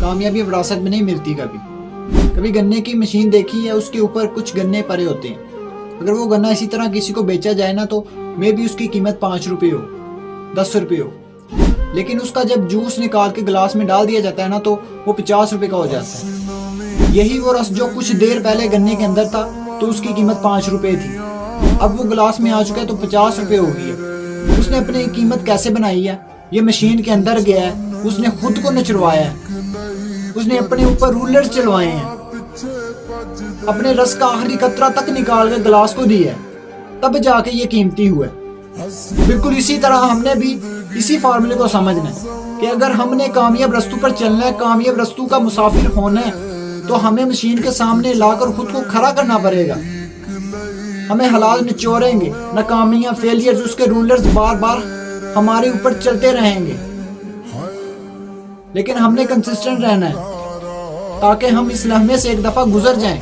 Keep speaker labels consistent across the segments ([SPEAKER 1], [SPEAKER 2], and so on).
[SPEAKER 1] कामयाबी विरासत में नहीं मिलती। कभी गन्ने की मशीन देखी है, उसके ऊपर कुछ गन्ने पड़े होते हैं। अगर वो गन्ना इसी तरह किसी को बेचा जाए ना, तो मे भी उसकी कीमत 5 रुपये हो, 10 रुपये हो, लेकिन उसका जब जूस निकाल के गिलास में डाल दिया जाता है ना, तो वो 50 रुपये का हो जाता है। यही वो रस जो कुछ देर पहले गन्ने के अंदर था, तो उसकी कीमत 5 रुपये थी, अब वो गिलास में आ चुका है तो 50 रुपये हो गई है। उसने अपनी कीमत कैसे बनाई है? ये मशीन के अंदर गया है, उसने खुद को निचड़वाया है, उसने अपने ऊपर रूलर चलवाए हैं, अपने रस का आखिरी कतरा तक निकाल कर गिलास को दिया है, तब जाके ये कीमती हुआ है। बिल्कुल इसी तरह हमने भी इसी फार्मूले को समझना है कि अगर हमने कामयाब रस्तों पर चलना है, कामयाब रस्तों का मुसाफिर होना है, तो हमें मशीन के सामने लाकर खुद को खड़ा करना पड़ेगा। हमें हालात निचोड़ेंगे, नाकामियां, फेलियर्स, उसके रूलर्स बार बार हमारे ऊपर चलते रहेंगे, लेकिन हमने कंसिस्टेंट रहना है ताकि हम इस लम्हे से एक दफा गुजर जाएं।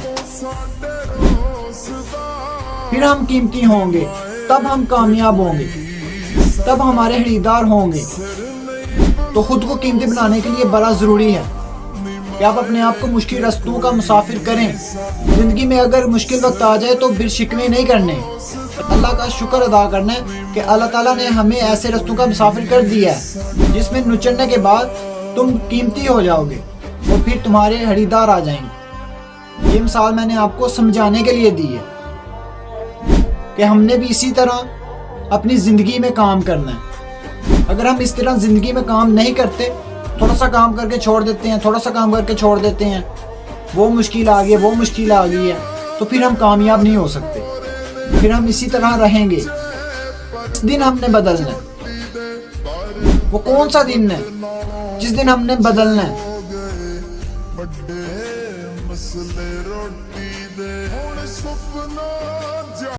[SPEAKER 1] फिर हम कीमती होंगे, तब हम कामयाब होंगे, तब हमारे खरीदार होंगे। तो खुद को कीमती बनाने के लिए बड़ा ज़रूरी है कि आप अपने आप को मुश्किल रास्तों का मुसाफिर करें। ज़िंदगी में अगर मुश्किल वक्त आ जाए तो फिर शिकवे नहीं करने, अल्लाह का शुक्र अदा करना है कि अल्लाह ताला ने हमें ऐसे रास्तों का मुसाफिर कर दिया है जिसमें नुचड़ने के बाद तुम कीमती हो जाओगे और फिर तुम्हारे खरीदार आ जाएंगे। ये मिसाल मैंने आपको समझाने के लिए दी है कि हमने भी इसी तरह अपनी ज़िंदगी में काम करना है। अगर हम इस तरह ज़िंदगी में काम नहीं करते, थोड़ा सा काम करके छोड़ देते हैं, थोड़ा सा काम करके छोड़ देते हैं, वो मुश्किल आ गई, वो मुश्किल आ गई है, तो फिर हम कामयाब नहीं हो सकते। फिर हम इसी तरह रहेंगे। इस दिन हमने बदलना है। वो कौन सा दिन है जिस दिन हमने बदलना है?